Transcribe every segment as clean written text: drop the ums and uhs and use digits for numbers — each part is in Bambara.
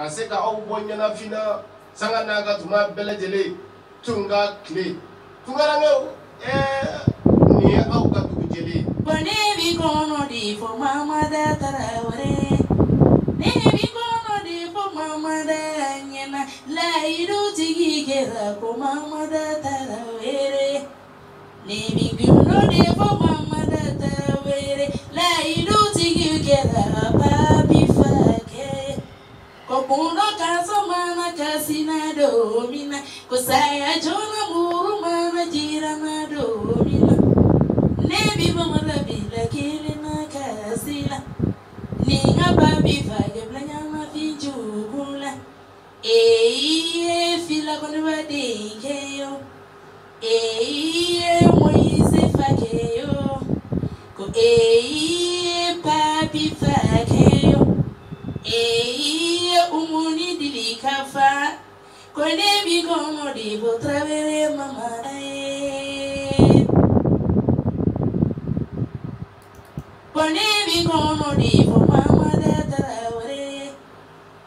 se ka aw bɔ ɲɛnafina sanga n'a ka tuma bɛɛ lajɛlen tunga tile tungarangew nin ye aw ka dugu jɛlen bɔnɛ bi kɔnɔ de fɔ Mamada Tarawele ne bi kɔnɔ de fɔ Mamada ɲɛna layirutigi kɛra ko Mamada Tarawele ne bi kɔnɔ de fɔ Mamada Tarawele layirutigi kɛra papi fakɛ ko kundo kaso mana kasina domina ko saya jona muru mana jirana domina nebi mamada bila kilina kasila ninga babi fage blanyama finjugula fila kono badinkeyo moise fakeyo ko papi fakeyo umuni dilikafa kone bi como di travere mama kone bi como di Mamada Tarawele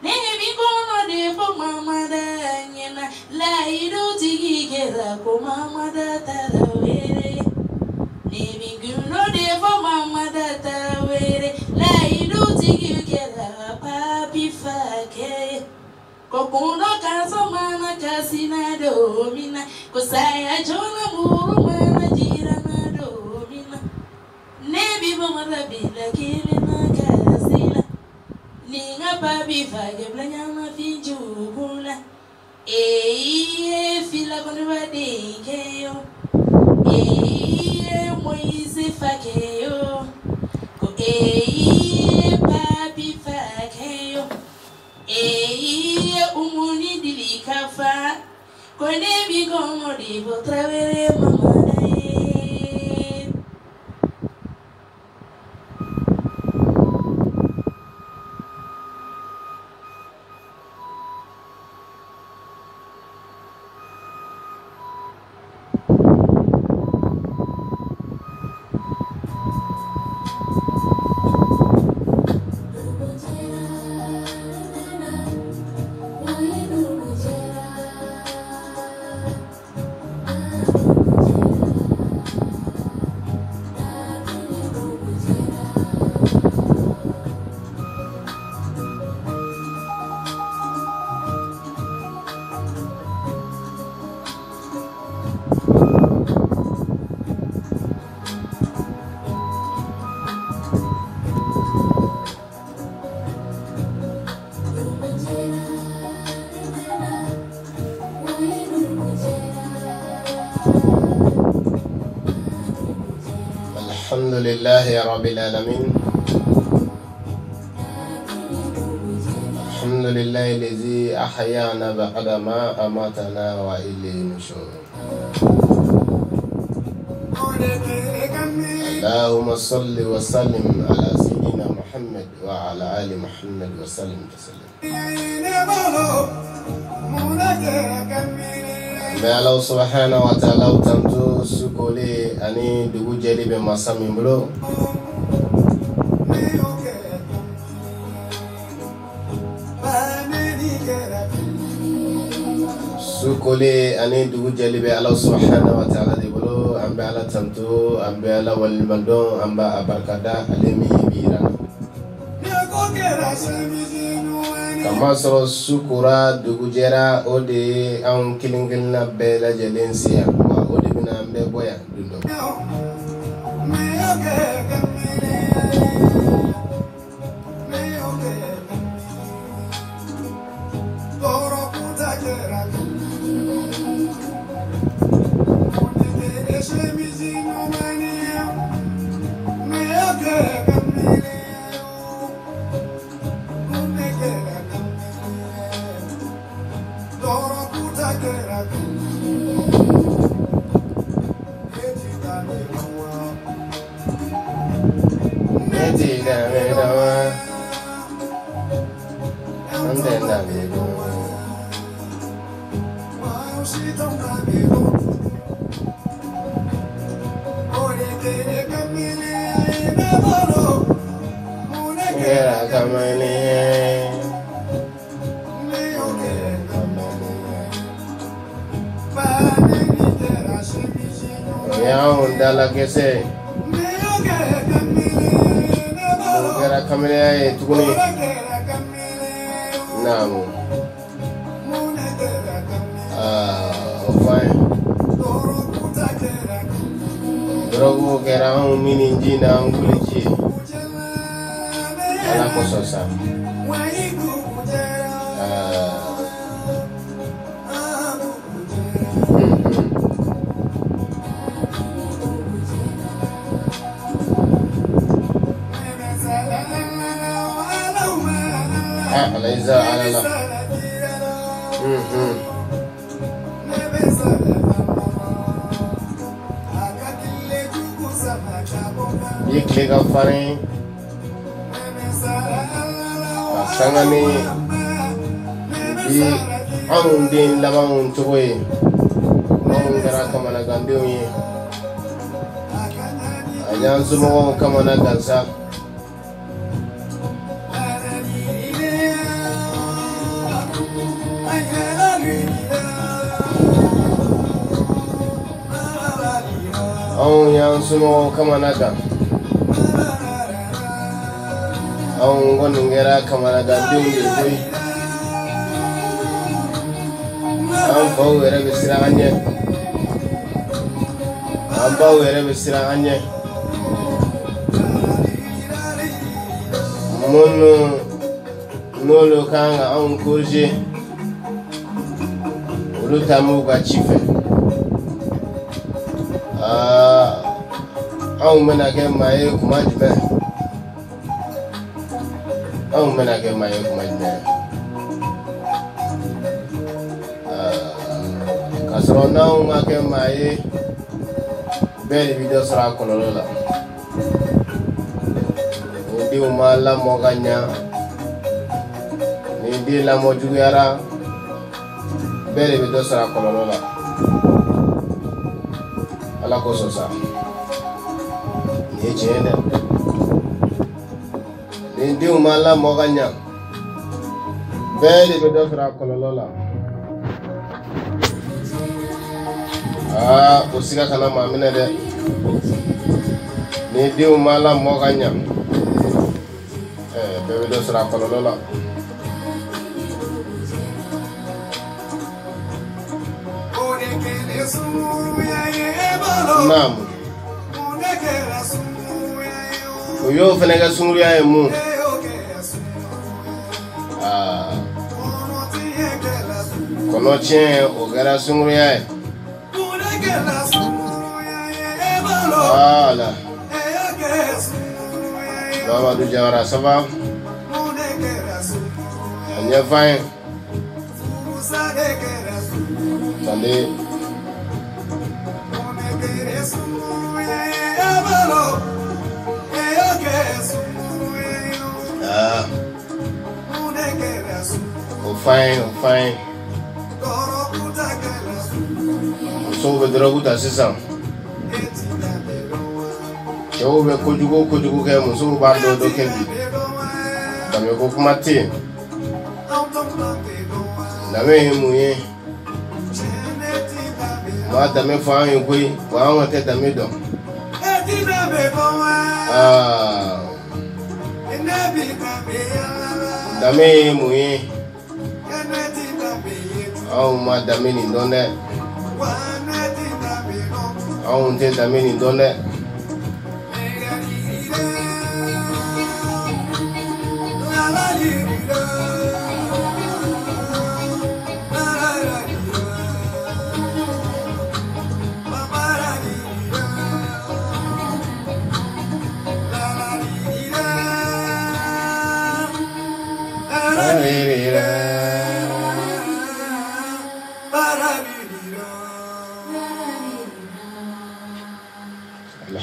ne bi como di Mamada nyena la irutigi kera ko Mamada Tarawele ne bi como di Mamada Tarawele la irutigi kera papi fake ko kundo kaso mana kasina domina ko saya jona muru mana jirana domina nebi mamada bila kilina kasila ninga papi fage blanyama finjugula fila kono badinkeyo moise fakeyo ko papi fakeyo umuni dilikafa kone bi como di travere mama الحمد لله رب العالمين الحمد لله الذي أحيانا بعد ما أماتنا وإليه النشور اللهم صل وسلم على سيدنا محمد وعلى آل محمد وسلم تسليما Be Allah subhanahu wa ta'ala utantu sukole ani dugu jeli be masami bro sukole ani dugu jeli be Allah subhanahu wa ta'ala de bro ambe Allah tantu ambe Allah wal bandon amba abarkada alemi bira kama sɔrɔ sukura dugu jɛra o de ye anw kelen-kelenna bɛɛ lajɛlen se yan wa o de bɛna an bɛɛ bɔ yan don dɔ dans la caisse. Kera kamera e tukuni. Naam. Fine. Drogo kera mini jina ngulichi. Ala kososa. Alayza alala. Yekle ka farin. Sangani di anun din laban cogoye. Anun gara kamana gandenw ye. A y'an somɔgɔw kamana gansa. Anw y'an somɔgɔw kamana gan. Anw kɔni kɛra kamanagandenw de koyi. An faw yɛrɛ bɛ siran an ɲɛ. An baw yɛrɛ bɛ siran an ɲɛ. Minnu n'olu kan ka anw corriger, olu ta m'u ka ci fɛ. Anw bɛna kɛ maa ye kuma jumɛn? Anw bɛna kɛ maa ye kuma jumɛn? K'a sɔrɔ n'anw ma kɛ maa ye, bɛɛ de bɛ dɔ sɔrɔ a kɔlɔlɔ la. Ni denw ma lamɔ ka ɲa, ni den lamɔ juguyara, bɛɛ de bɛ dɔ sɔrɔ a kɔlɔlɔ la. Ala kosɔn sa. Ni ye tiɲɛ ye dɛ. Ni denw ma lamɔ ka ɲa, bɛɛ de bɛ dɔ sɔrɔ a kɔlɔlɔ la. O siga kana maa minɛ dɛ. Ni denw ma lamɔ ka ɲa, bɛɛ bɛ dɔ sɔrɔ a kɔlɔlɔ la. Naam. O y'o fɛnɛ kɛ sunkuruya ye mun? Kɔnɔ tiɲɛ o kɛra sunkuruya ye. Voilà. Mamadou Jawara, ça va? On est fin. Attendez. Au fin. Musow bɛ drogue ta sisan. Cɛw bɛ kojugu kɛ, musow b'a dɔ kɛ bi. Danbe ko kuma tɛ yen. Danbe ye mun ye? Ma danbe fɔ an ye koyi, wa an tɛ danbe dɔn. Danbe ye mun ye? Anw ma danbe nin dɔn dɛ. Anw tɛ danbe nin dɔn dɛ.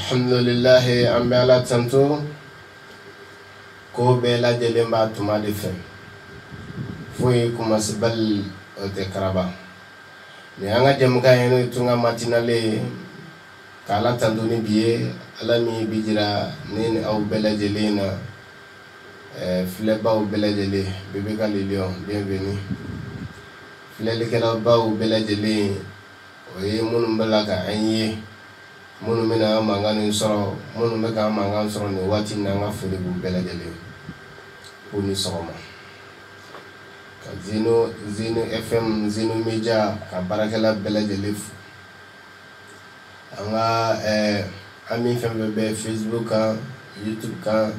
Alhamdulillah, an bɛ Ala tanto ko bɛɛ lajɛlen b'a tuma de fɛ. Foyi kumasibali o tɛ karaba. Ni an ka jɛmukan ye n'o ye tunga matinale ye k'Ala tanto ni bi ye, Ala min bi jira ne ni aw bɛɛ lajɛlen na, filɛbaw bɛɛ lajɛlen, Bébé Kali Lion, bienvenue. Filɛlikɛlabaw bɛɛ lajɛlen, o ye minnu bɛ la ka an ye, minnu bɛna mankan nin sɔrɔ minnu bɛ ka mankan sɔrɔ nin waati in na an ka foli b'u bɛɛ lajɛlen k'u ni sɔgɔma ka Zeno FM Zeno Media ka baarakɛla bɛɛ lajɛlen fo an ka an min fɛn bɛ Facebook kan YouTube kan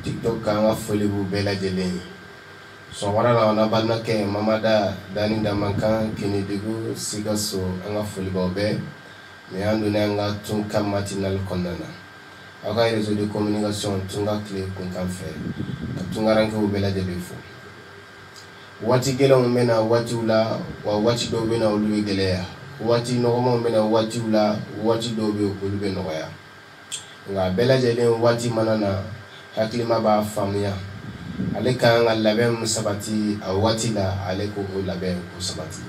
TikTok kan an ka foli b'u bɛɛ lajɛlen sɔgɔmada la na balimakɛ Mamada Dani Damankan Kinidugu Sikaso an ka foli b'aw bɛɛ ni an donna an ka Tunka matinal kɔnɔna na aw ka réseau de communication Tunka tile kunkan fɛ ka tunkarankew bɛɛ lajɛlen fo waati gɛlɛnw bɛ na waatiw la wa waati dɔw bɛ na olu bɛ gɛlɛya waati nɔgɔmanw bɛ na waatiw la waati dɔw bɛ olu bɛ nɔgɔya nka bɛɛ lajɛlen waati mana na hakilima b'a faamuya ale kan ka labɛn min sabati a waati la ale ko o labɛn ko sabati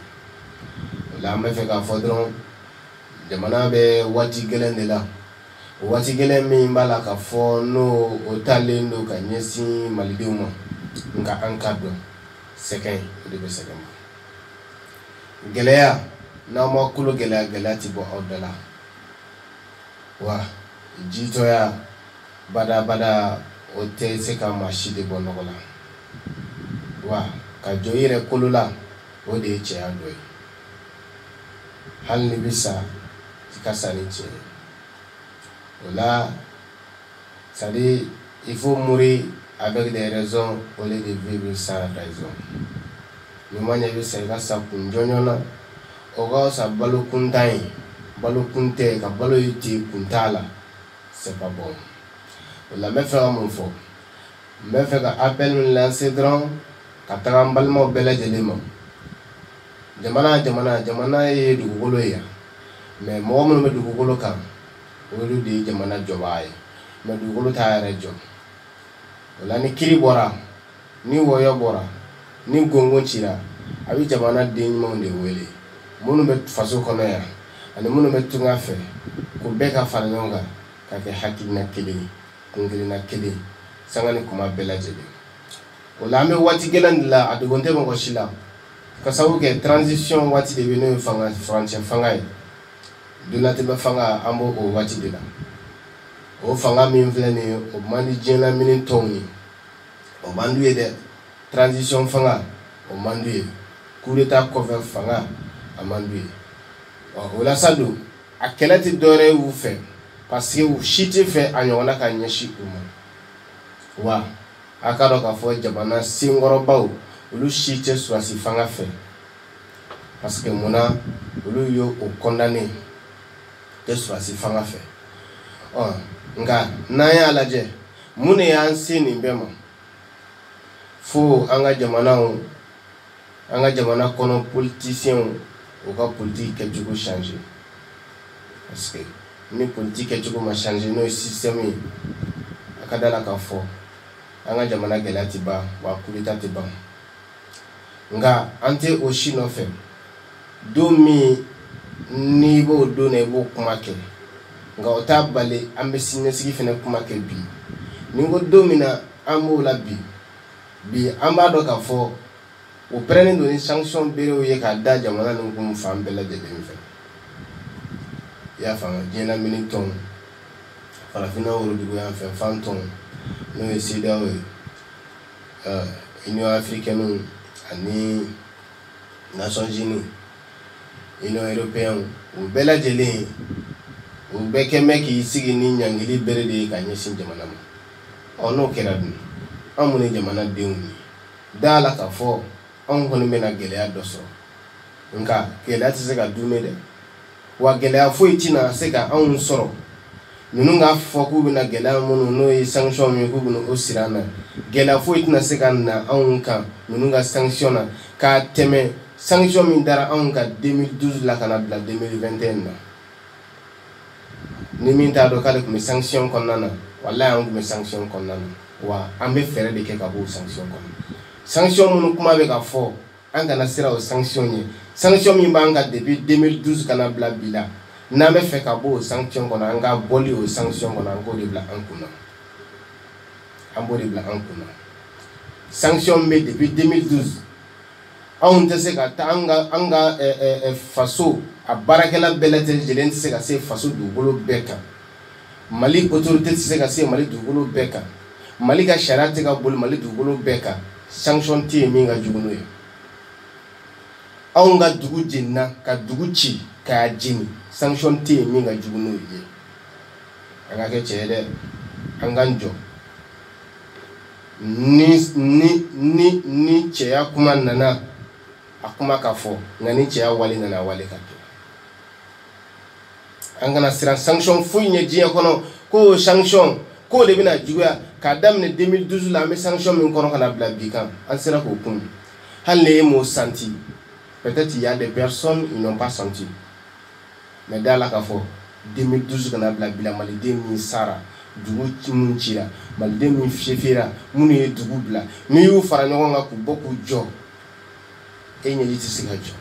o la an bɛ fɛ k'a fɔ dɔrɔn jamana bɛ waati gɛlɛn de la waati gɛlɛn min b'a la ka fɔ n'o o talen don ka ɲɛsin malidenw ma nka an ka dɔn sɛgɛn o de bɛ sɛgɛn ma gɛlɛya n'aw ma kulo gɛlɛya gɛlɛya ti bɔ aw da la wa jitɔya badabada o tɛ se ka maa si de bɔ nɔgɔ la wa ka jɔ i yɛrɛ kolo la o de ye cɛya dɔ ye hali ni bɛ sa i ka sa ni cɛ ye o la c'est à dire il faut mourir avec des raisons au lieu de vivre sans raison ni ma ɲɛ bɛ sa i ka sa kun jɔnjɔn na o ka fisa balo kuntan ye balo kun tɛ ka balo ye ten kun t'a la c'est pas bon o la n bɛ fɛ ka mun fɔ n bɛ fɛ ka appel min lancer dɔrɔn ka taga an balimaw bɛɛ lajɛlen ma jamana ye dugukolo ye mais mɔgɔ minnu bɛ dugukolo kan olu de ye jamana jɔbaa ye mais dugukolo t'a yɛrɛ jɔ o la ni kiri bɔra ni wɔyɔ bɔra ni gongon cira a bɛ jamana den ɲumanw de wele minnu bɛ faso kɔnɔ yan ani minnu bɛ tunga fɛ ko bɛɛ ka fara ɲɔgɔn kan ka kɛ hakilina kelen ye kun kelenna kelen sanga ni kuma bɛɛ lajɛlen o la an bɛ waati gɛlɛn de la a dogon tɛ mɔgɔ si la ka sababu kɛ transition waati de bɛ n'o ye furancɛ fanga ye donatɛmɛ fanga an b'o o waati de la o fanga min filɛ nin ye o man di diɲɛ lamini tɔnw ye o man d'u ye dɛ transition fanga o man d'u ye coup d'état kɔfɛ fanga a man d'u ye o la sa don a kɛlɛ tɛ dɔwɛrɛ ye u fɛ parce que u si tɛ fɛ a ɲɔgɔnna ka ɲɛsin u ma wa a ka dɔn k'a fɔ jamana senkɔrɔbaw olu si tɛ surasi fanga fɛ parce que munna olu ye o condamné tɛ surasi fanga fɛ nka n'an y'a lajɛ mun de y'an se nin bɛɛ ma fo an ka jamana kɔnɔ politiciens u ka politique kɛcogo changer parce que ni politique kɛcogo ma changer n'o ye système ye a ka da la k'a fɔ an ka jamana gɛlɛya tɛ ban wa coup d'état tɛ ban nka an tɛ o si nɔfɛ don min n'i b'o don na i b'o kuma kɛ nka o t'a bali an bɛ siniɲɛsigi fana kuma kɛ bi ni ko don min na an b'o la bi an b'a dɔn k'a fɔ o pɛrɛnnen don ni sanction berew ye k'a da jamana nin kun fan bɛɛ lajɛlen fɛ i y'a faamu diɲɛ lamini tɔn farafinna worodugu yan fɛ fan tɔn n'o ye CEDEAO ye Union africaine ani Nations Unies Union européenne u bɛɛ lajɛlen u bɛɛ kɛ mɛ k'i sigi ni ɲangili bere de ye ka ɲɛsin jamana ma n'o kɛra dun an mun ye jamanadenw ye da la k'a fɔ anw kɔni bɛna gɛlɛya dɔ sɔrɔ nka gɛlɛya tɛ se ka dunme dɛ wa gɛlɛya foyi tɛna se ka anw sɔrɔ ninnu k'a fɔ k'u bɛna gɛlɛya minnu n'o ye sanction min k'u bɛna o siri an na gɛlɛya foyi tɛna se ka na anw kan ninnu ka sanction na k'a tɛmɛ sanction min dara anw kan 2012 la ka na bila 2021 na ni min t'a dɔn k'ale tun bɛ sanction kɔnɔna na walahi an tun bɛ sanction kɔnɔna na wa an bɛ fɛɛrɛ de kɛ ka bɔ o sanction kɔnɔ sanction minnu kuma bɛ ka fɔ an kana sira o sanction ye sanction min b'an kan depuis 2012 kana bila bi la n'an bɛ fɛ ka bɔ o sanction kɔnɔ an ka bɔli o sanction kɔnɔ an k'o de bila an kunna an b'o de bila an kunna sanction min bɛ depuis 2012 anw tɛ se ka taa an ka faso a baarakɛla bɛɛ lajɛlen tɛ se ka se faso dugukolo bɛɛ kan Mali autorité tɛ se ka se Mali dugukolo bɛɛ kan Mali ka sariya tɛ ka boli Mali dugukolo bɛɛ kan sanction tɛ yen min ka jugu n'o ye anw ka dugu jenina ka dugu ci k'a jeni sanction tɛ yen min ka jugu n'o ye an ka kɛ cɛ ye dɛ an k'an jɔ ni cɛya kuma nana a kuma ka fɔ nka ni cɛya wale nana wale ka to an kana siran sanction foyi ɲɛ diɲɛ kɔnɔ ko sanction ko de bɛna juguya k'a daminɛ 2012 la an bɛ sanction min kɔnɔ ka na bila bi kan an sera k'o kun hali ni e m'o senti peut-être il y a des personnes ils n'ont pas senti mais da la k'a fɔ 2012 kana bila bila maliden min sara dugu mun cira maliden min fiyefiyera minnu ye dugu bila n'i y'u fara ɲɔgɔn kan k'u bɔ k'u jɔ e ɲɛji tɛ se ka jɔ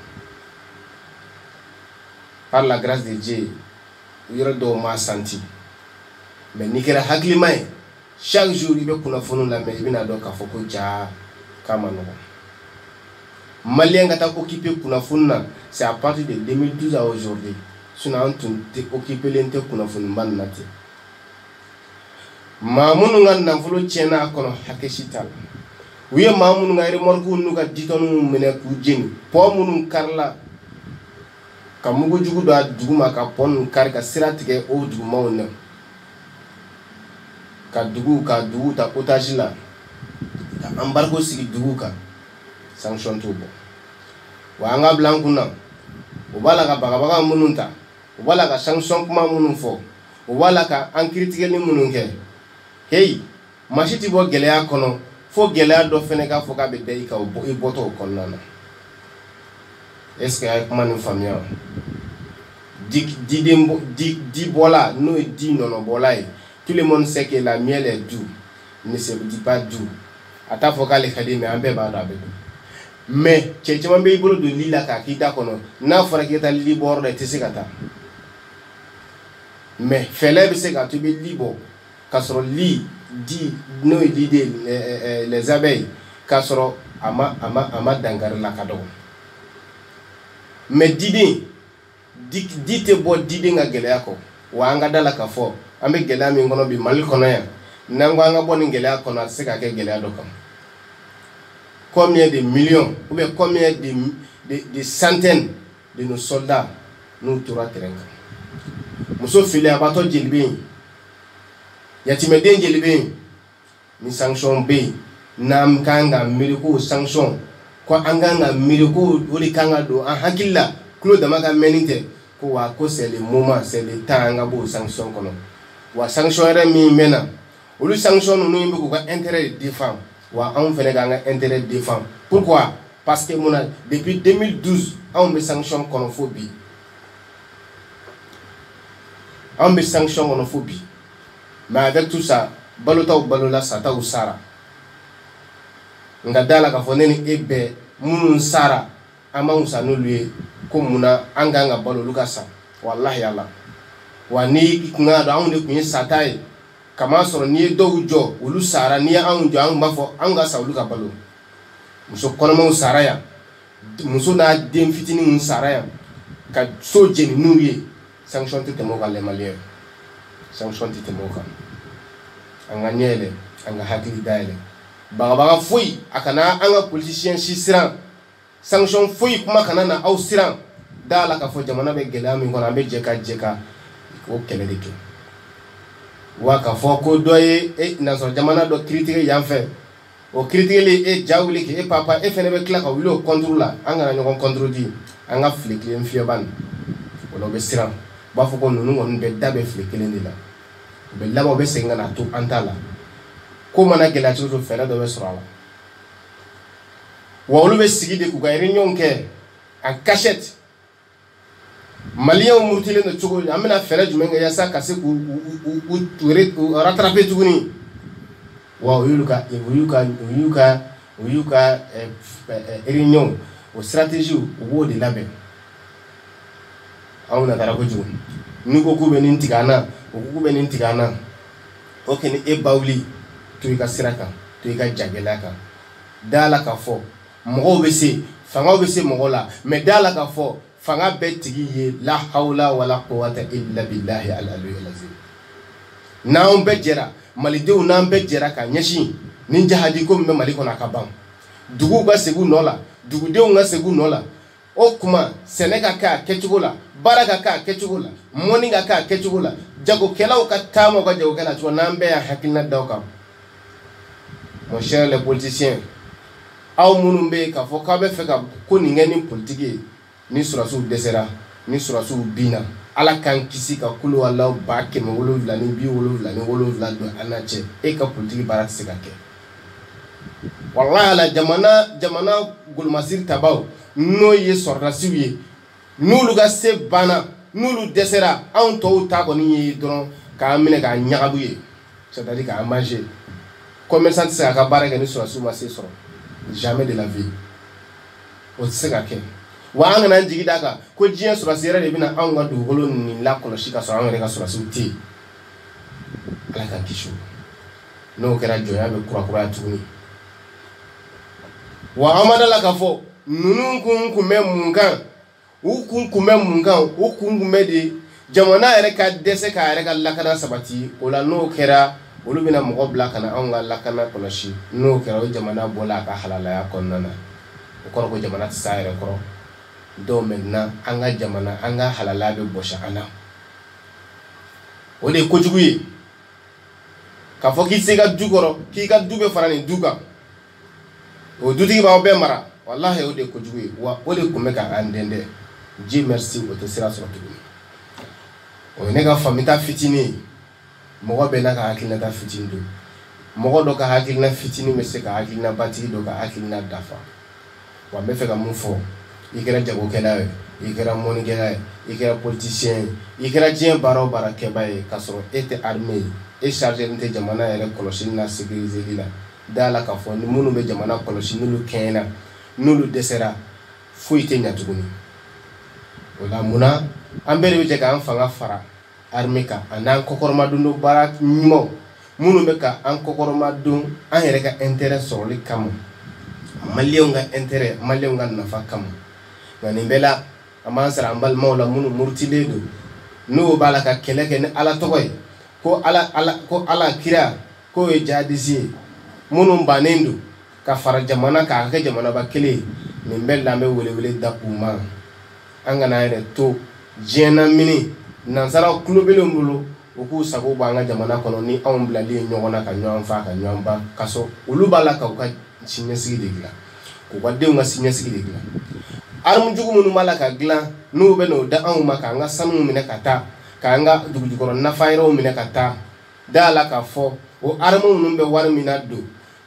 par la grâce de Dieu yɔrɔ dɔw m'a senti mais n'i kɛra hakilima ye chaque jour i bɛ kunnafoni lamɛn i bɛna dɔn k'a fɔ ko jaa k'a ma nɔgɔn maliyɛn ka taa occuper kunnafoni na c'est à partir de 2012 à aujourd'hui sinon an tun tɛ occupelen tɛ kunnafoniba nin na ten maa minnu ka nafolo tiɲɛna a kɔnɔ hakɛ si t'a la u ye maa minnu ka remorque n'u ka ditɔniw minɛ k'u jeni pɔ minnu karila ka mugu jugu don a dugu ma ka pɔ ninnu kari ka sira tigɛ o dugumaw na ka dugu ta otage la ka embargo sigi dugu kan sanction t'o bɔ wa an ka bila an kunna u b'a la ka bagabaga minnu ta u b'a la ka sanction kuma minnu fɔ u b'a la ka an critiqueli minnu kɛ hey maa si tɛ bɔ gɛlɛya kɔnɔ fo gɛlɛya dɔ fɛnɛ k'a fɔ k'a bɛ da i kan i bɔtɔ o kɔnɔna na est-ce que a ye kuma nin faamuya di bɔla n'o ye di nɔnɔbɔla ye tout le monde sait que la miel est doux ne se dit pas doux a t'a fɔ k'ale ka di mais an bɛɛ b'a dɔn a bɛ doux mais cɛ caman bɛ i bolo don li la k'a k'i da kɔnɔ n'a fɔra k'i ka taa li bɔ yɔrɔ la i tɛ se ka taa mais fɛlɛ bɛ se k'a to i bɛ li bɔ k'a sɔrɔ li di n'o ye li de les abeilles k'a sɔrɔ a ma dankari la ka dɔgɔ mais diden di tɛ bɔ diden ka gɛlɛya kɔ wa an ka da la k'a fɔ an bɛ gɛlɛya min kɔnɔ bi Mali kɔnɔ yan n'an ko an ka bɔ nin gɛlɛya kɔnɔ a tɛ se ka kɛ gɛlɛya dɔ kan combien de millions ou bien combien de centaines de nos soldats n'u tora terrain kan muso filiyabatɔ jeli bɛ yen yatimɛden jeli bɛ yen ni sanction bɛ yen n'an kan ka miiri ko sanction ko an kan ka miiri ko o de kan ka don an hakili la tulo dama ka mɛnni tɛ ko wa ko c'est le moment c'est le temps an ka bɔ o sanction kɔnɔ wa sanction yɛrɛ min bɛ na olu sanction ninnu bɛ k'u ka intérêt de défendre wa anw fɛnɛ k'an ka intérêt défendre pourquoi parce que mun na depuis 2012 anw bɛ sanction kɔnɔ fo bi anw bɛ sanction kɔnɔ fo bi mais avec tout ça balotaw balola sataw sara nka da la k'a fɔ ne ni e bɛɛ minnu sara an b'anw sa n'olu ye ko munna an kan ka balo olu ka sa walahi ala wa ni kun ka dɔn anw de kun ye sata ye kama sɔrɔ n'i ye dɔw jɔ olu sara n'i ye anw jɔ an b'a fɔ an ka sa olu ka balo muso kɔnɔmaw sara yan muso n'a den fitininw sara yan ka so jeni n'u ye sanction tɛ tɛmɛ o kan les Maliens sanction tɛ tɛmɛ o kan an ka ɲɛ yɛlɛ an ka hakili dayɛlɛ bagabaga foyi a kana an ka politicien si siran sanction foyi kuma kana na aw siran da la k'a fɔ jamana bɛ gɛlɛya min kɔnɔ an bɛ jɛ ka o kɛlɛ de kɛ wa k'a fɔ ko dɔ ye nansɔrɔ jamana dɔ critiquer yan fɛ o critiquer e ja wuli k'e papa e fɛnɛ bɛ tila ka wuli o contre la an kana ɲɔgɔn contredire an ka fili kelen fiyɛba nin o la o bɛ siran u b'a fɔ ko ninnu kɔni bɛ da bɛ fili kelen de la u bɛ laban u bɛ segin ka na to an ta la ko mana gɛlɛya cogo o cogo fɛɛrɛ dɔ bɛ sɔrɔ a la wa olu bɛ sigi de k'u ka réunion kɛ en cachette Maliens murutilen don cogo an bɛna fɛɛrɛ jumɛn kɛ yaasa ka se k'u rattraper tuguni wa o y'u ka réunion o stratégie u b'o de labɛn anw na taara kojugu n'u ko k'u bɛ nin tigɛ an na u ko k'u bɛ nin tigɛ an na o kɛ ni e ba wuli to i ka sira kan to i ka jagɛlɛya kan da la k'a fɔ mɔgɔw bɛ se fanga be se mɔgɔ la mais da la ka fɔ fanga bɛ tigi ye la hawla wala quwwata illa billahi al-aliyyil azim. N'an bɛɛ jɛra malidenw n'an bɛɛ jɛra ka ɲɛsin ni jahadi ko min bɛ Mali kɔnɔ a ka ban duguw ka segin nɔ la dugudenw ka segin nɔ la o kuma sɛnɛ ka kɛ a kɛcogo la baara ka kɛ a kɛcogo la mɔni ka kɛ a kɛcogo la jagokɛlaw ka taama u ka jagokɛla cogo n'an bɛɛ y'a hakilina da o kan. Mon cher les politiciens aw minnu bɛ yen k'a fɔ k'aw bɛ fɛ ka ko nin kɛ ni politiki ye ni surasiw dɛsɛra ni surasiw binna Ala k'an kisi ka kulu Alahu 777 don an n'a cɛ e ka politiki baara tɛ se ka kɛ. Wallahi ala jamana golomasiri tabaw n'o ye sɔrɔdasiw ye n'olu ka se banna n'olu dɛsɛra anw tɔw ta kɔni ye dɔrɔn k'an minɛ k'an ɲagabu ye c'est-à-dire k'an manger. Commerçant tɛ se k'a ka baara kɛ ni sɔrɔsiw ma se sɔrɔ jamais de la vie o tɛ se ka kɛ. Wa an kana jigi d'a kan ko diɲɛ sɔrɔsi yɛrɛ de bɛna anw ka dugukolo nin lakɔlɔsi ka sɔrɔ anw yɛrɛ ka sɔrɔsiw tɛ yen. Ala k'an kisi o n'o kɛra jɔnya bɛ kurakuraya tuguni. Wa an ma d'a la k'a fɔ ninnu kun bɛ mun kan u kun bɛ mun kan u kun bɛ de jamana yɛrɛ ka dɛsɛ k'a yɛrɛ ka lakana sabati o la n'o kɛra olu bɛna mɔgɔ bila ka na anw ka lakana kɔlɔsi n'o kɛra o jamana bɔla a ka halalaya kɔnɔna na o kɔrɔ ko jamana tɛ s'a yɛrɛ kɔrɔ. Donc maintenant an ka jamana an ka halala bɛ bɔsi an na o de ye kojugu ye k'a fɔ k'i se ka du kɔrɔ k'i ka du bɛ fara nin du kan o dutigi b'aw bɛɛ mara wallahi o de ye kojugu ye wa o de tun bɛ k'an dɛndɛ Dieu merci o tɛ sira sɔrɔ tuguni. O ye ne ka famita fitinin ye mɔgɔ bɛɛ n'a ka hakilinata fitinin don mɔgɔ dɔ ka hakilina fitinin bɛ se ka hakilina batigi dɔ ka hakilina dafa wa n bɛ fɛ ka mun fɔ i kɛra jagokɛla ye i kɛra mɔnikɛla ye i kɛra politicien ye i kɛra diɲɛ baara o baara kɛba ye k'a sɔrɔ e tɛ armée ye e chargé tɛ jamana yɛrɛ kɔlɔsili n'a sécuriseli la da la k'a fɔ ni minnu bɛ jamana kɔlɔsi n'olu kɛɲɛna n'olu dɛsɛra foyi tɛ ɲɛ tuguni. O la munna an bɛɛ de bɛ jɛ k'an fanga fara armée kan a n'an kɔkɔrɔmadon baara ɲumanw minnu bɛ ka an kɔkɔrɔmadon an yɛrɛ ka intérêt sɔrɔli kama maliyɛnw ka intérêt maliyɛnw ka nafa kama. Nka nin bɛɛ la an b'an sara an balimaw la minnu murutilen don n'o b'a la ka kɛlɛ kɛ ni Ala tɔgɔ ye ko Ala kira k'o ye jihadisi ye minnu bannen don ka fara jamana k'a kɛ jamanaba kelen ye nin bɛɛ la an bɛ welewele da u ma an kana yɛrɛ to diɲɛna mini nansaraw tulo belen bolo u k'u sago bɔ an ka jamana kɔnɔ ni anw bilali ye ɲɔgɔn na ka ɲɔgɔn faa ka ɲɔgɔn ban ka sɔrɔ olu b'a la k'u ka siniɲɛsigi de dilan k'u ka denw ka siniɲɛsigi de dilan. Armu jugu minnu b'a la ka dilan n'u bɛ n'o da anw ma k'an ka sanu minɛ ka taa k'an ka dugujukɔrɔ nafa yɛrɛw minɛ ka taa da la k'a fɔ o armu ninnu bɛ wari min na don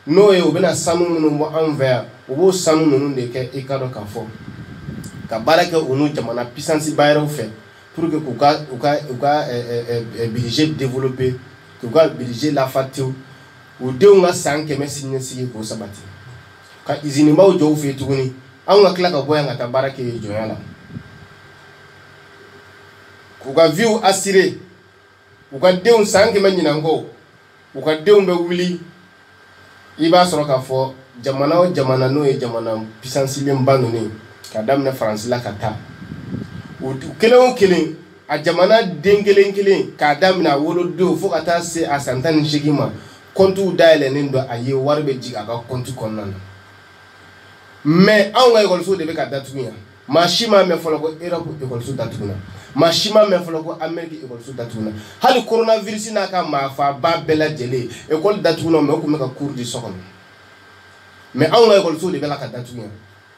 n'o ye u bɛna sanu minnu bɔ anw fɛ yan u b'o sanu ninnu de kɛ i ka dɔn k'a fɔ ka baara kɛ u n'u jamana puissance ba yɛrɛw fɛ pour que k'u ka budget développer k'u ka budget lafa tewu u denw ka san 100 siniɲɛsigi k'o sabati ka usine baw jɔ u fɛ yen tuguni anw ka tila ka bɔ yan ka taa baara kɛ jɔnya la k'u ka vie assurer u ka denw san 100 ɲinan kɔ u ka denw bɛ wuli i b'a sɔrɔ k'a fɔ jamana o jamana n'o ye jamana puissance ba ninnu ka daminɛ Faransi la ka taa u kelen o kelen a jamana den kelen kelen k'a daminɛ a wolodon fo ka taa se a san 18 ma comptes dayɛlɛnnen don a ye wari bɛ jigin a ka compte kɔnɔna na mais anw ka école de bɛ ka datugu yan maa si m'a mɛn fɔlɔ ko Europe école datuguna maa si m'a mɛn fɔlɔ ko Amérique école datuguna hali coronavirus n'a ka maafaaba bɛɛ lajɛlen école datuguna mais o tun bɛ ka cours di so kɔnɔ mais anw ka école de bɛ la ka datugu yan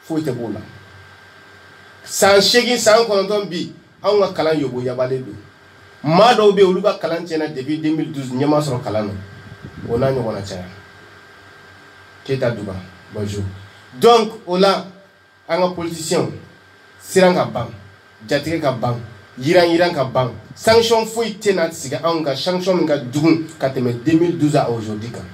foyi tɛ b'o la san 8 san 9 bi anw ka kalan yobo yabalen don maa dɔw bɛ yen olu ka kalan tiɲɛna depuis 2012 ɲɛ ma sɔrɔ kalan na o n'a ɲɔgɔnna caya Keita Duba bonjour. Donc o la an ka politiciens siran ka ban jatigɛ ka ban yiran ka ban sanction foyi tɛ na sigi anw ka sanction min ka jugu ka tɛmɛ 2012 à aujourd'hui kan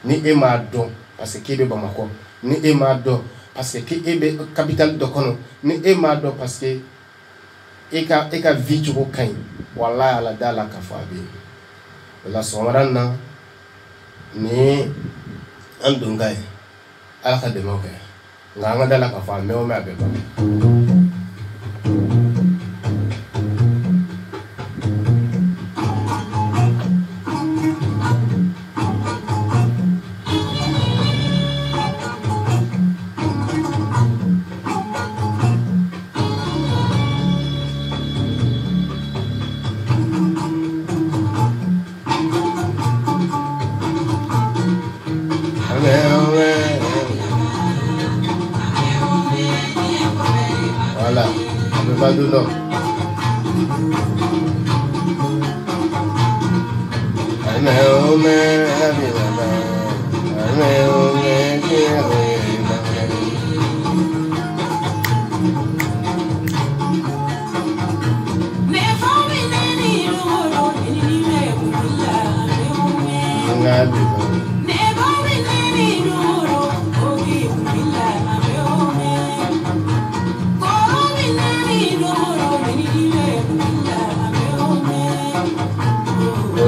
ni e m'a dɔn parce que k'e bɛ Bamakɔ ni e m'a dɔn parce que k'e bɛ capitale dɔ kɔnɔ ni e m'a dɔn parce que e ka vie cogo ka ɲi wallahi ala da la k'a fɔ a bɛ yen o la sɔgɔmada na ni an donka ye Ala ka dɛmɛ kɛ nganga dala ka fa me o me abeba voilà abeba duno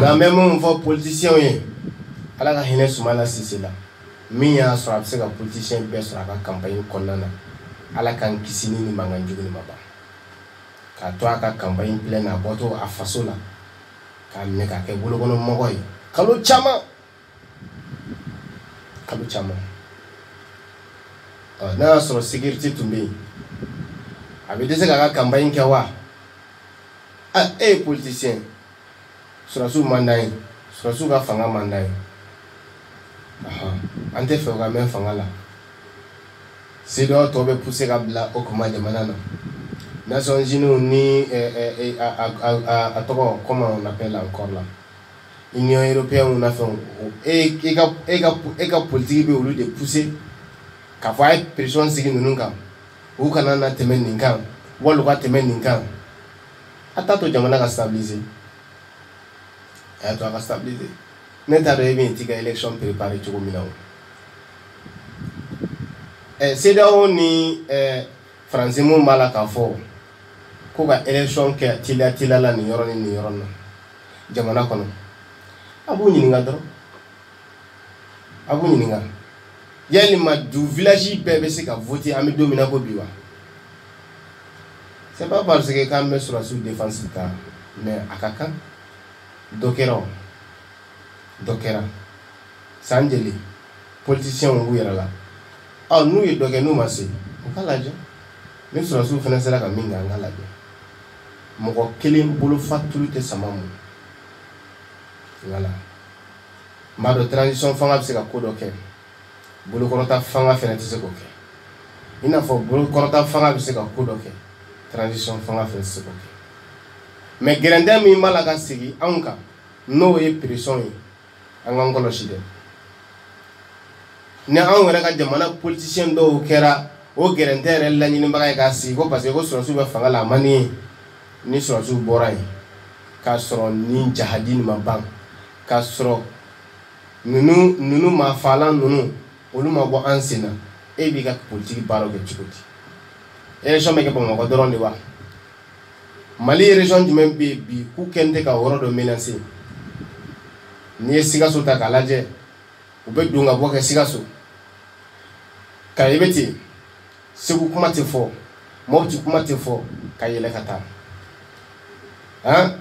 la même on voit politicien ala ka hine sumala sisi la min y'a sɔrɔ a bɛ se ka politicien bɛɛ sɔrɔ a ka campagne kɔnɔna na ala k'an kisi ni mankan jugu ni ma ban k'a to a ka campagne pleine a bɔtɔ a faso la k'a minɛ k'a kɛ bolokɔnɔmɔgɔ ye kalo caman n'a y'a sɔrɔ sécurité tun bɛ yen a bɛ dɛsɛ k'a ka campagne kɛ wa e ye politicien surasiw man d'an ye surasiw ka fanga man d'an ye an tɛ fɛ o ka mɛn fanga la CEDEAO tɔ bɛ pousser ka bila o kuma jamana na Nations Unies ni a tɔgɔ comment on appelle encore là Union européenne na fɛn e ka politique bɛ olu de pousser k'a fɔ a ye pression sigi ninnu kan u kana na tɛmɛ nin kan wali u ka tɛmɛ nin kan a t'a to jamana ka stabiliser a y'a to a ka stabiliser ne t'a dɔn e bɛ t'i ka élection préparer cogo min na o CEDEAO ni Faransi mun b'a la k'a fɔ ko ka élection kɛ teliya la nin yɔrɔ ni nin yɔrɔ na jamana kɔnɔ a b'u ɲininka dɔrɔn a b'u ɲininka yalima du village bɛɛ bɛ se ka voter an bɛ don min na ko bi wa c'est pas parce que k'an bɛ sɔrɔsiw défense ta mais a ka kan dɔ kɛra san joli politiciens b'u yɛrɛ la n'u ye dɔ kɛ n'u ma se u ka lajɛ ni sɔrɔsiw fana sera ka min kɛ an ka lajɛ mɔgɔ kelen bolofa tulu tɛ sama mun voilà m'a dɔn transition fanga bɛ se ka ko dɔ kɛ bolokɔrɔta fanga fana tɛ se k'o kɛ i n'a fɔ bolokɔrɔta fanga bɛ se ka ko dɔ kɛ transition fanga fana tɛ se k'o kɛ mais gɛrɛntɛ min b'a la ka sigi anw kan n'o ye pression ye an k'an kɔlɔsi dɛ ni anw yɛrɛ ka jamana politicien dɔw kɛra o gɛrɛntɛ yɛrɛ laɲinibaga ye k'a sigi ko parce que ko sɔrɔsiw bɛ fanga la a man di ye ni sɔrɔsiw bɔra yen k'a sɔrɔ ni jahadi nin ma ban k'a sɔrɔ ninnu maa faalan ninnu olu ma bɔ an sen na e b'i ka politique baaraw kɛ cogo di élection bɛ kɛ Bamakɔ dɔrɔn de wa Mali région jumɛn bɛ yen bi k'u kɛn tɛ ka yɔrɔ dɔ menacer n'i ye Sikaso ta k'a lajɛ u bɛ don ka bɔ kɛ Sikaso ka i bɛ ten Segu kuma tɛ fɔ Mopti kuma tɛ fɔ ka yɛlɛ ka taa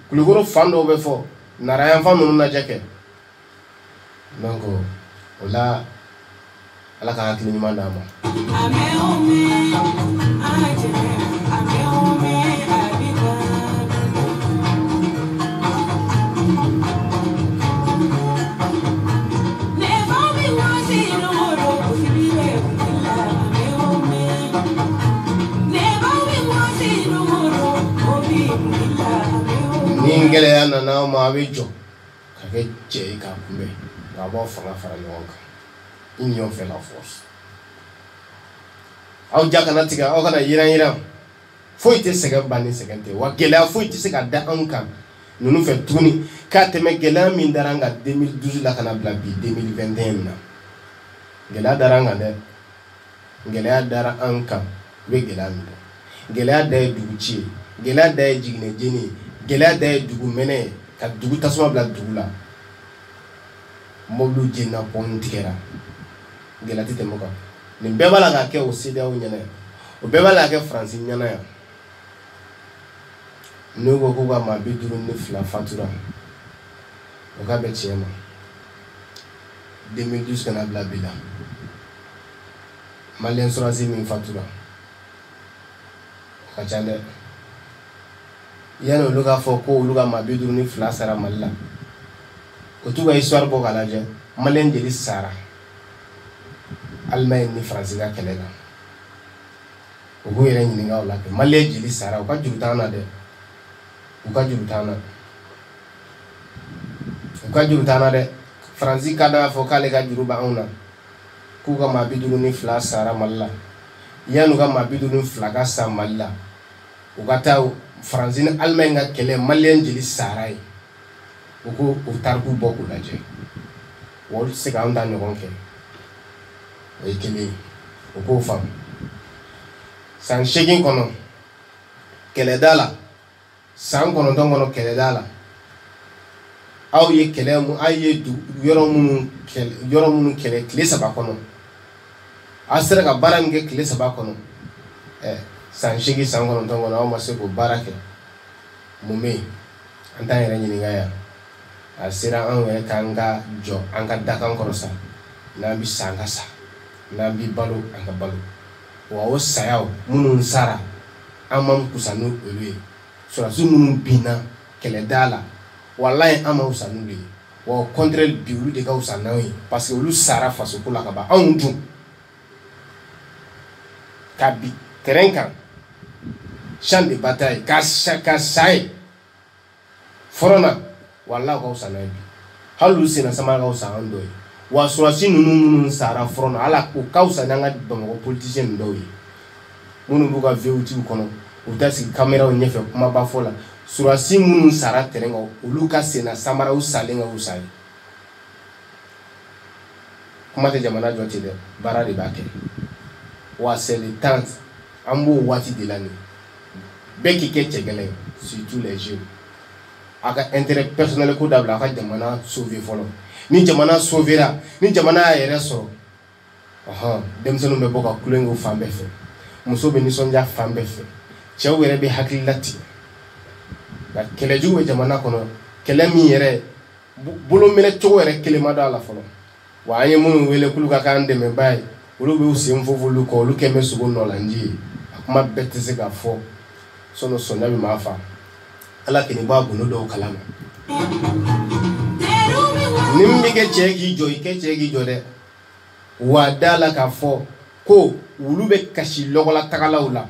Kulukoro fan dɔw bɛ fɔ Nara yanfan ninnu lajɛ kɛ donc o la Ala ka hakili ɲuman d'an ma. Ni gɛlɛya nana aw ma a bɛ jɔ ka kɛ cɛ ye k'a kunbɛn nka b'aw fanga fara ɲɔgɔn kan union fait la force aw ja kana tigɛ aw kana yiran foyi tɛ sɛgɛn ban ni sɛgɛn tɛ wa gɛlɛya foyi tɛ se ka da anw kan ninnu fɛ tuguni k'a tɛmɛ gɛlɛya min dara an kan 2012 la kana bila bi 2021 na gɛlɛya dara an kan dɛ gɛlɛya dara an kan u bɛ gɛlɛya min dɔn gɛlɛya da ye dugu ci ye gɛlɛya da ye jiginɛjeni ye gɛlɛya da ye dugu mɛnɛ ye ka dugu tasuma bila dugu la mobiliw jenina pɔnw tigɛra gɛlɛya tɛ tɛmɛ o kan ni bɛɛ b'a la ka kɛ o CEDEAO ɲɛna yan o bɛɛ b'a la ka kɛ Faransi ɲɛna yan n'u ko k'u ka maa 52 fatura o ka bɛ tiɲɛ ma 2012 kana bila bi la Malien sɔrɔdasi min fatura o ka ca dɛ yanni olu k'a fɔ ko olu ka maa 52 sara Mali la o t'u ka histoire bɔ k'a lajɛ Malien jeli sara Allemagne ni Faransi ka kɛlɛ la o k'u yɛrɛ ɲininka o la kɛ Malien jeli sara u ka juru t'an na dɛ u ka juru t'an na dɛ Faransi ka da fɔ k'ale ka juru b'anw na k'u ka maa 52 sara Mali la yanni u ka maa 52 ka sa Mali la u ka taa Faransi ni Allemagne ka kɛlɛ Malien jeli sara ye u ko u tariku bɔ k'u lajɛ wa olu tɛ se k'anw ta ɲɔgɔn kɛ o ye kelen ye u k'o faamu san 8 kɔnɔ kɛlɛda la san 9 kɔnɔ kɛlɛda la aw ye kɛlɛ mu aw ye yɔrɔ minnu kɛlɛ tile 3 kɔnɔ aw sera ka baara min kɛ tile 3 kɔnɔ san 8 san 9 kɔnɔ aw ma se k'o baara kɛ mun bɛ yen an t'an yɛrɛ ɲininka yan a sera anw yɛrɛ k'an ka jɔ an ka dakan kɔrɔ sa n'an bɛ sa an ka sa n'an bɛ balo an ka balo wa o sayaw minnu sara an ma kusa n'olu ye sɔrɔdasi minnu binna kɛlɛda la wallahi an ma kusa n'olu ye wa o contraire bi olu de ka kusa n'anw ye parce que olu sara fasoko la ka ban anw dun ka bi terrain kan champ de bataille ka sa ye front na wallahi ka kusa n'an ye bi hali olu senna samara ka kusa an dɔ ye wa sɔrɔdasi ninnu sara front na ala o ka kusa n'an ka Bamakɔ politicien ninnu dɔw ye minnu b'u ka VOTiw kɔnɔ u bɛ taa sigi caméraw ɲɛfɛ kumaba fɔ la sɔrɔdasi minnu sara terrain kan olu ka senna samaraw salen ka kusa ye kuma tɛ jamana jɔ ten dɛ baara de b'a kɛ wa c'est le temps an b'o waati de la nin bɛɛ k'i kɛ cɛgɛlɛn surtout les jeunes a ka intérêt personnel ko dabila a ka jamana sauver fɔlɔ ni jamana sauvera ni jamana y'a yɛrɛ sɔrɔ denmisɛnninw bɛ bɔ ka kulonkɛw fan bɛɛ fɛ muso bɛ nisɔndiya fan bɛɛ fɛ cɛw yɛrɛ bɛ hakili latigɛ nka kɛlɛjugu bɛ jamana kɔnɔ kɛlɛ min yɛrɛ bolo minɛ cogo yɛrɛ kelen ma d'a la fɔlɔ wa an ye minnu wele k'olu ka k'an dɛmɛbaa ye olu bɛ u sen fofo olu kɔ olu kɛ bɛ sogo nɔlanji ye a kuma bɛɛ tɛ se ka fɔ sɔnni sɔnja bɛ maa fa ala k'i b'a gundo dɔw kalama ni min bɛ kɛ cɛ k'i jɔ i kɛ cɛ k'i jɔ dɛ wa da la k'a fɔ ko wulu bɛ kasi lɔgɔla tagalaw la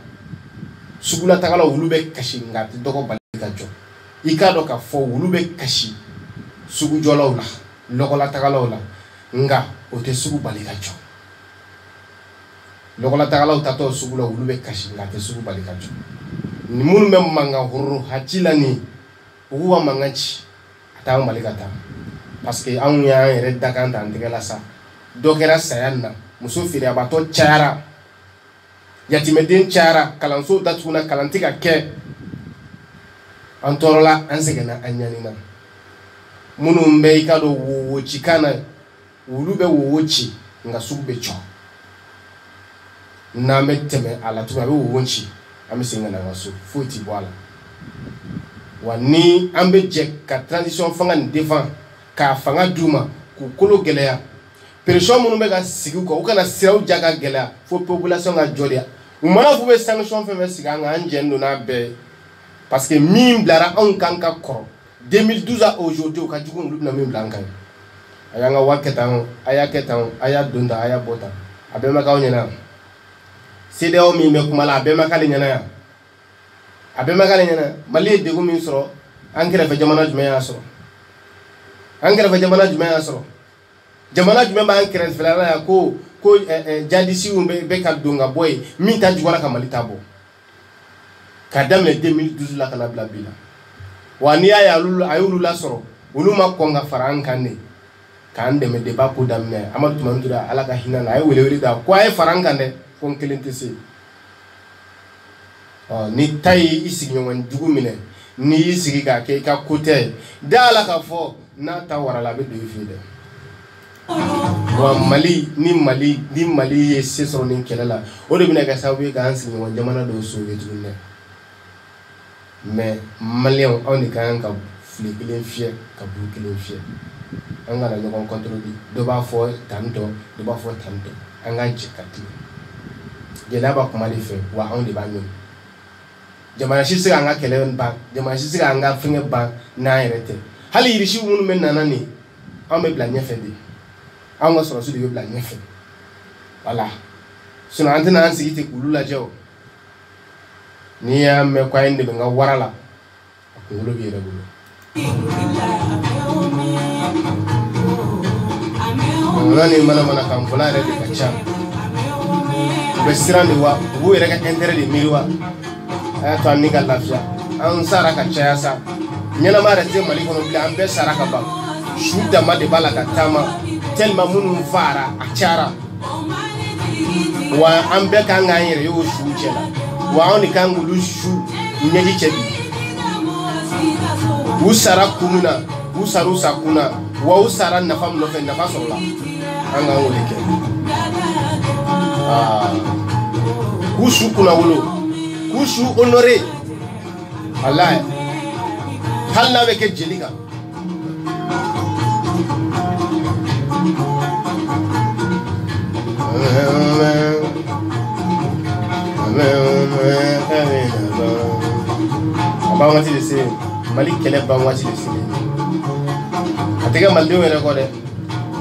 sugula tagalaw wulu bɛ kasi nka a tɛ dɔgɔ bali ka jɔ i k'a dɔn k'a fɔ wulu bɛ kasi sugujɔlaw la lɔgɔla tagalaw la nka o tɛ sugu bali ka jɔ lɔgɔla tagalaw tatɔ sugu la wulu bɛ kasi nka a tɛ sugu bali ka jɔ ni minnu bɛ mankan hororo haci la nin u k'u ka mankan ci a t'an bali ka taa parce que anw y'an yɛrɛ dakan t'an tɛgɛ la sa dɔ kɛra saya nin na muso feereabatɔ cayara yatimɛden cayara kalanso datuguna kalan tɛ ka kɛ an tɔɔrɔla an sɛgɛnna an ɲanina minnu bɛ i ka dɔn wowoci na wulu bɛ wowo ci nka sugu bɛ jɔ n'an bɛ tɛmɛ a la tugun a bɛ wowo ci an bɛ segin ka na an ka so foyi tɛ bɔ a la wa ni an bɛ jɛ ka transition fanga nin défend k'a fanga d'u ma k'u kolo gɛlɛya pression minnu bɛ ka sigi u kan u kana siraw ja ka gɛlɛya fo population ka jɔ de u mana f'u bɛ sanction fɛn fɛn sigi an kan an jɛn don n'a bɛɛ ye parce que min bilara anw kan ka kɔrɔ 2012 à aujourd'hui u ka jugu olu bɛna min bila an kan a y'an ka wari kɛ tan a y'a kɛ tan a y'a don tan a y'a bɔ tan a bɛɛ ma k'aw ɲɛna CEDEAO min bɛ kuma la a bɛɛ ma k'ale ɲɛna yan a bɛɛ ma k'ale ɲɛna Mali ye degun min sɔrɔ an kɛrɛfɛ jamana jumɛn y'a sɔrɔ an kɛrɛfɛ jamana jumɛn y'a sɔrɔ jamana jumɛn b'an kɛrɛfɛla la yan ko jadisiw bɛ ka don ka bɔ yen min ta juguyara ka Mali ta bɔ k'a daminɛ 2012 la ka na bila bi la wa n'i y'a ye a y'olu lasɔrɔ olu ma kɔn ka fara an kan de k'an dɛmɛ débat ko daminɛ Amadu Tumani Ture ala ka hinɛ na a ye welewele da ko a ye fara an kan dɛ ko n kelen tɛ se ni ta y'i sigiɲɔgɔn jugu minɛ n'i y'i sigi k'a kɛ i ka ko tɛ da la k'a fɔ n'a ta warala a bɛ don i fɛ yen dɛ Mali ye seso ni kelela o de bina ka sabu ka ansi ni jamana do so yetunne mais malien on ni kan ka flikilen fie ka bukilen fie anga na nyoko contrôle do ba fo tanto anga jikati jela ba kuma de fe wa on de ba nyu jamana shi siga anga kelen ba jamana shi siga anga finge ba na yerete hali yirishi munu men nanani on me bla nyefe de anga soro su de bla nyefe voilà sino antena ansi ite kulula jaw ni ya me kwa inde nga warala ko lo bi rebulo nani mana kam fula re ka cha besirande wa bu re ka intérêt de miliwa ay to ni ga lafia an sara ka cha sa nyana mara te mali kono bi an be sara ka ba shuda ma de bala ka tama tellement munu fara achara wa an be ka ngayere yo shu chela wa oni kan gulu shu nyeji chebi usara kununa usaru sakuna wa usara nafam no fe nafa sola anga woleke kushu kuna wolo kushu honoré Allah halla be ke jelika ba wati de se mali kele ba wati de se atega malde were ko de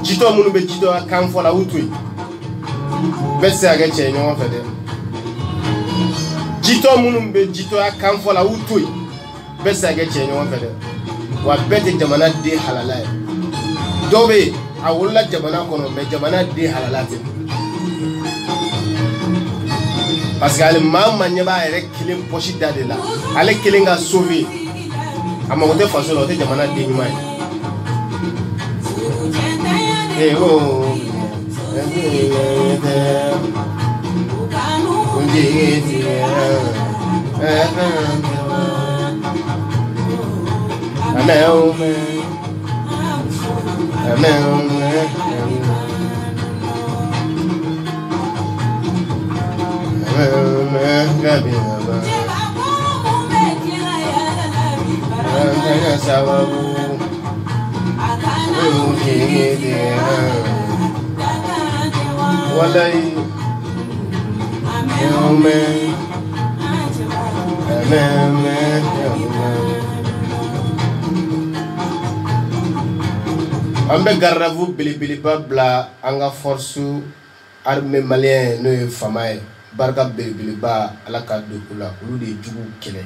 jito munu be jito kan fola utui bese aga che nyo fa de jito munu be jito kan fola utui bese aga che nyo fa de wa bete jamana de halala dobe awulla jamana kono me jamana de halalate parce que ale mamma nyaba ere kilim pochi dadela ale kilinga sauver ama wote façon wote jamana de nyuma oh ambe garravu bilibili babla anga force armée malien no famaye barka bilibili ba ala ka do kula ulu de jugu kele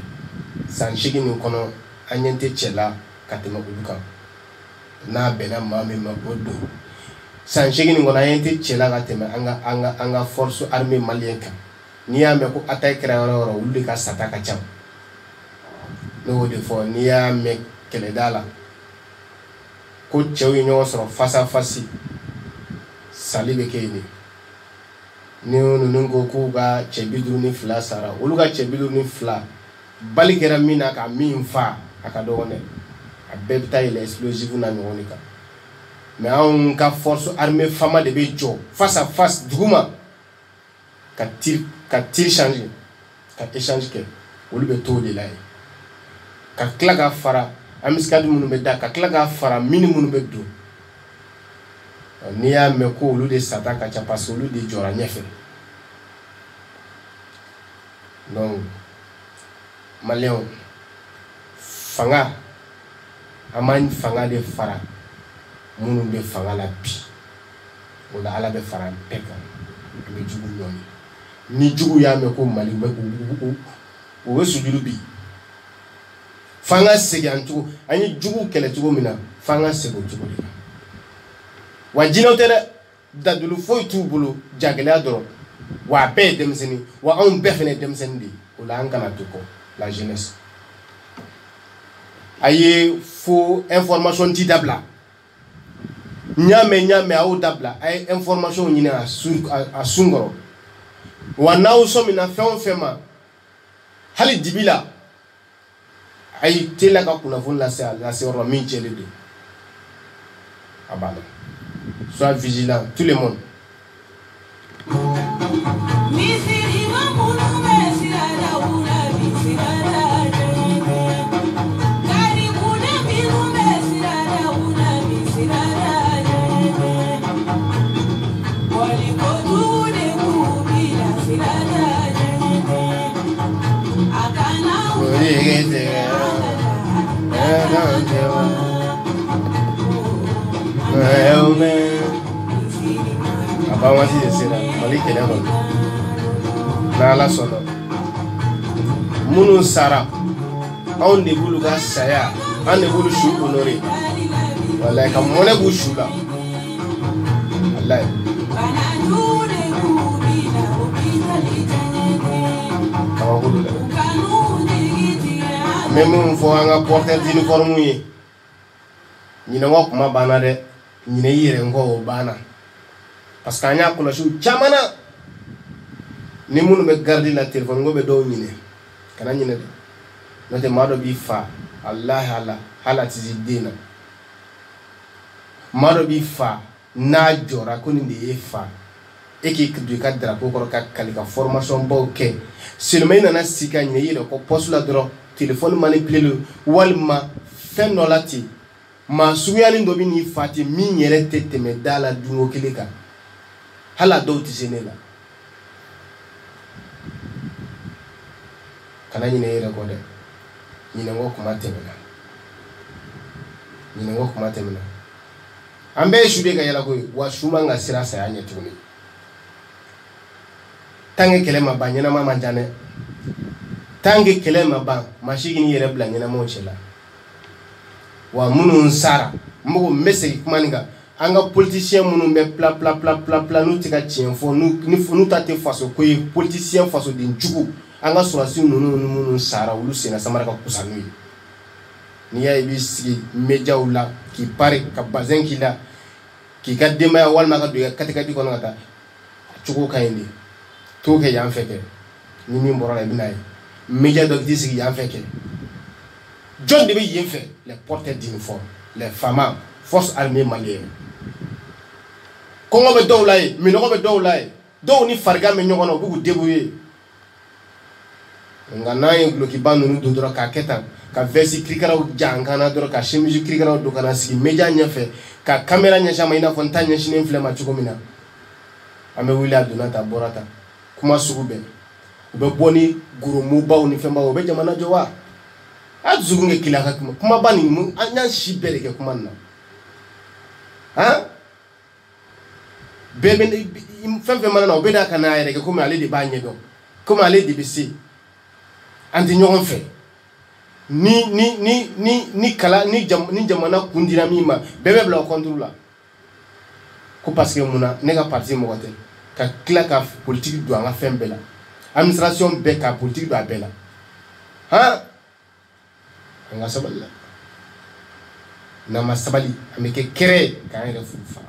san shigi ni kono anyente chela katema uluka na bena mami mabodo san shigi ni kono anyente chela katema anga force armée malien ka ni ya me ko attaque rawara ulu de ka sataka cham no de fo ni ya me kele dala ko chewi nyo soro face à face salibe kene ni onu ngo ko ga chebidu ni fla sara uluga chebidu ni fla baligera mina ka minfa akado wone abebta ile explosive na nyonika mais on ka force armée fama de bejo face à face duguma ka tir changer ka échange ke ulube to de lai ka klaga fara amiskadi munu be da ka klaga fara minimum be do ni ya me ko ulu de sataka cha pasolu de jora nyefe donc malien fanga amani fanga de fara munu be fanga la bi wala ala be fara peka be jugu nyoni ni jugu ya me ko mali be o we sujudu bi fanga segantu ani jugu kele tugo mina fanga sego tugo de wajina tere dadulu foy tubulu jagala doro wa be demseni wa on befene demsendi wala angana tuko la jeunesse aye faux information ti dabla nyame au dabla ay information nyina a sungoro wa naw so mina fema hali dibila ay tela ka kuna vun la se ro min chele de abala Sois vigilant, tout le monde. Munu sara on de bulu ga saya an de bulu shu honoré wallahi kam mole bu shu la wallahi kawa bulu la même fo anga porter uniforme yi ni na ngok ma bana de ni ne yire ngo bana parce que anya ko la shu chamana ni munu be garder la téléphone ngo be do ni ne kana nyine de note mado bi fa allah hala tizidina mado bi fa na jora ko ni de fa eki du ka drapeau ko ka kalika formation bo ke seulement na sika nyine yele ko poste la dro téléphone manipuler le walma fem no lati ma suyani ndo bi ni fati mi nyere tete me dala dungo keleka hala do tizenela kana nyine yere ko de nyine ngo kuma temena ambe shude ga yala ko wa shuma nga sira sa anya tuni tange kelema banyana mama jane tange kelema ba mashigini yere blanyana mo chela wa munu sara mbo message kumaninga anga politicien munu be pla nu tika chienfo nu tate faso ko politicien faso din jugu anga surasi nunu sara ulu sena samara ka kusanui ni ya ibisi media ula ki pare ka bazen kila ki gadema ya walma ka do katika di kono ngata chuko kayindi to ke yan feke ni mi mboro la binay media do disi yan feke John de yen fait les porteurs d'uniforme les femmes forces armées maliennes kongo be do lay mi no be do lay do ni farga me nyogono bugu debouyer ngana yenglo ki banu nu do dro ka ketan ka versi krikara jangana dro ka chemise krikara do kana sigi media nyefe ka camera nya shama ina fontanya shine inflama chukomina ame wila donata borata kuma sugube ube boni guru muba uni femba ube jamana jowa azugunge kilaka kuma bani mu anya shibere ke kuma na ha bebe fembe mana ube da kana yere ke kuma ale de banye do kuma ale de bisi anti nyogon fe ni kala ni jamana kundira mima bebe bla contrôle ko parce que muna nega parti mo gotel ka klaka politique do nga fembe la administration be ka politique do abela ha nga saballa na masabali ameke kere ka ere fufa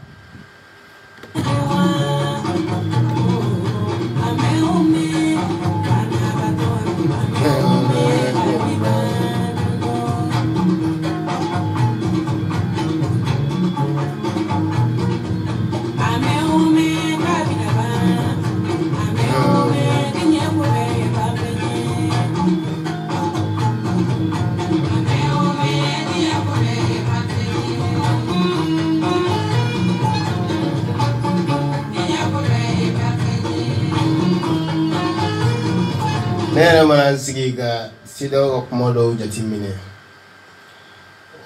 nene mana sigi ga sido ko modo jati mine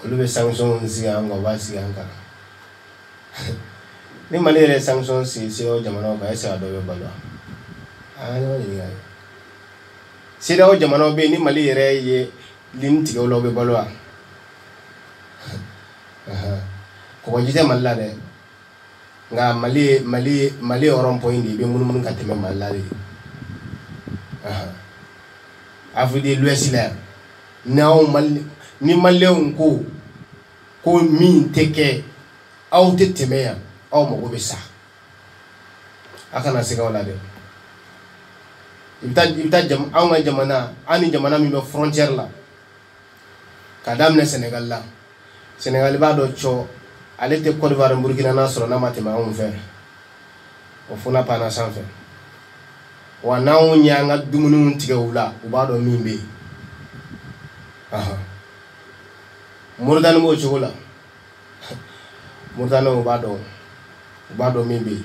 olube sanction sigi anga ba sigi anga ni malere sanction si o jamano ba esa do be balo ano ni ga sido o jamano be ni malere ye linti o lo be balo ko jite mallade nga mali oron point be mun ka teme mallade Afrique de l'Ouest là non ni malleon ko min teke aw tetemeya aw mo be sa akana sega wala de ibta jam aw nga jamana ani jamana mi be frontière la kadam ne Sénégal ba do cho ale tɛ Côte d'Ivoire Burkina n'a sɔrɔ n'a ma tɛmɛ anw fɛ o fana panna sanfɛ wa n'anw ɲɛ an ka dumuniw tigɛ u la u b'a dɔn min bɛ yen Mauritanie b'o cogo la Mauritanie u b'a dɔn min bɛ yen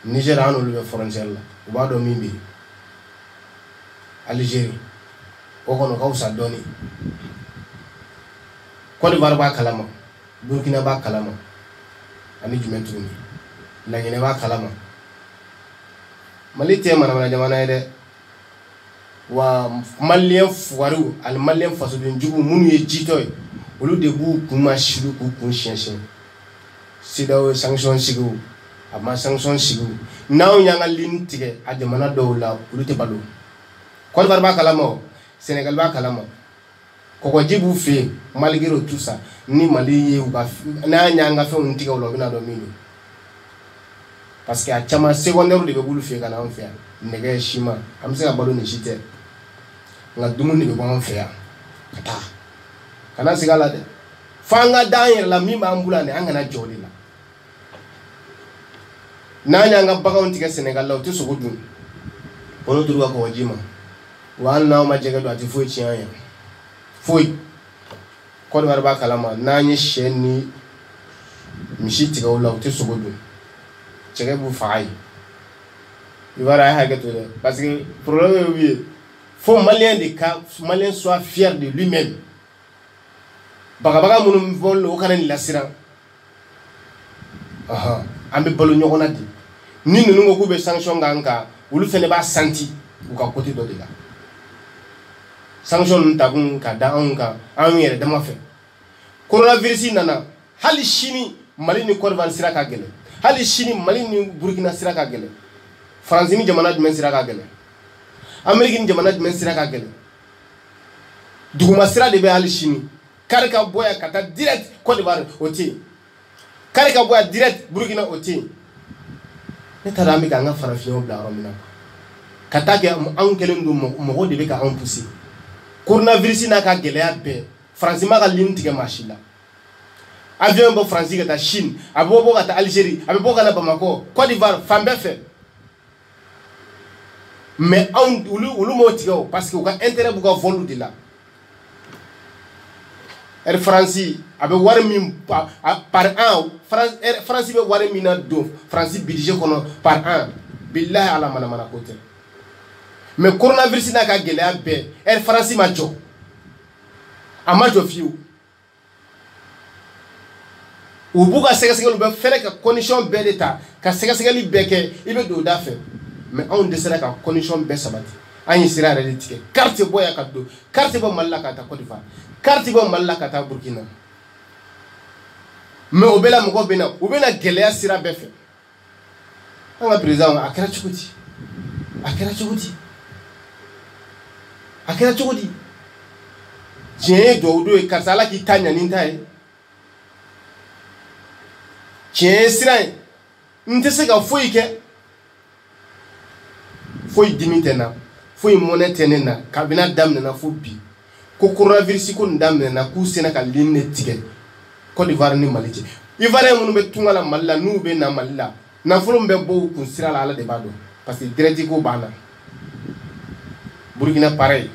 Niger an n'olu bɛ frontière la u b'a dɔn min bɛ yen Algérie o kɔni ka fisa dɔɔni Côte d'Ivoire b'a kalama Burkina b'a kalama ani jumɛn tuguni Laginɛ b'a kalama Mali tɛ manamana jamana ye dɛ wa malien fuwariw ani malien fasoden jugu minnu ye jitɔ ye olu de b'u kun masiri k'u kun siɲɛsiɲɛ CEDEAO sanction sigiw a ma sanction sigiw n'anw y'an ka ligne tigɛ a jamana dɔw la olu tɛ balo Côte d'Ivoire b'a kalama o Sénégal b'a kalama kɔgɔji b'u fɛ yen malgré tout ça ni Mali ye u ka n'a y'an ka fɛnw tigɛ o la u bɛna dɔn min don parce que a caman secondaire de bɛ b'olu fɛ yen ka na anw fɛ yan nɛgɛ siman an bɛ se ka balo ni si tɛ nka dumuni de bɛ bɔ anw fɛ yan ka taa kana segin a la dɛ f'an ka da an yɛrɛ la min b'an bolo ani an kana jɔ o de la n'an y'an ka baganw tigɛ Sénégal la u tɛ sogo dun olu t'olu ka kɔgɔji ma wa hali n'anw ma jɛgɛ dun a tɛ foyi tiɲɛ an ye foyi Côte d'Ivoire b'a kalama n'an ye sɛ ni misi tigɛ o la u tɛ sogo dun cɛkɛ b'u faga yen i b'a dɔn a ye hakɛ to dɛ parce que problème ye min ye faut malien soit fier de lui-même bagabaga minnu fɔ o kana nin lasiran an bɛ balo ɲɔgɔn na de ni ninnu ko k'u bɛ sanction k'an kan olu fɛnɛ b'a santi u ka côté dɔ de la sanction ninnu ta kun ka da anw kan anw yɛrɛ dama fɛ coronavirus nana hali sini Mali ni Côte d'Ivoire sira ka gɛlɛn hali sini Mali ni Burkina sira ka gɛlɛn France ni jamana jumɛn sira ka gɛlɛn Amérique ni jamana jumɛn sira ka gɛlɛn duguma sira de bɛ hali sini kari ka bɔ yan ka taa direct Côte d'Ivoire o tɛ yen kari ka bɔ yan direct Burkina o tɛ yen ne t'a dɔn an bɛ k'an ka farafinw bila yɔrɔ min na ka taa kɛ anw kɛlen don mɔgɔw de bɛ ka anw pousser coronavirus n'a ka gɛlɛya bɛɛ France ma ka ligne tigɛ maa si la avion bɔ France ka taa Chine a bɛ bɔ ka taa Algérie a bɛ bɔ ka na Bamako Côte d'Ivoire fan bɛɛ fɛ mais olu m'o tigɛ o parce que u ka intérêt b'u ka vol de la Air France a bɛ wari min par an France bɛ wari min na don France budget kɔnɔ par an billahi ala mana ko tɛ mais coronavirus n'a ka gɛlɛya bɛɛ Air France ma jɔ a ma jɔ fiyewu u b'u ka sɛgɛsɛgɛliw bɛ fɛrɛ ka condition bɛɛ de ta ka sɛgɛsɛgɛli bɛɛ kɛ i bɛ don o da fɛ mais anw dɛsɛra ka condition bɛɛ sabati an ye sira yɛrɛ de tigɛ carte bɔ yan ka don carte bɔ Mali la ka taa Côte d'Ivoire carte bɔ Mali la ka taa Burkina mais o bɛɛ la mɔgɔw bɛ na u bɛ na gɛlɛya sira bɛɛ fɛ an ka président a kɛra cogo di a kɛra cogo di a kɛra cogo di tiɲɛ ye duwawu don ye karisa Ala k'i ta ɲa ni ta ye tiɲɛ ye sira ye n tɛ se ka foyi kɛ foyi dimi tɛ n na foyi mɔnɛ tɛ ne na kabini daminɛna fo bi ko coronavirus ko nin daminɛna k'u sera ka ligne de tigɛ Côte d'Ivoire ni Mali cɛ Ivoirien minnu bɛ tunga la Mali la n'u bɛ na Mali la nafolo min bɛ bɔ u kun sira la Ala de b'a dɔn parce que direct ko b'a la Burkina pareil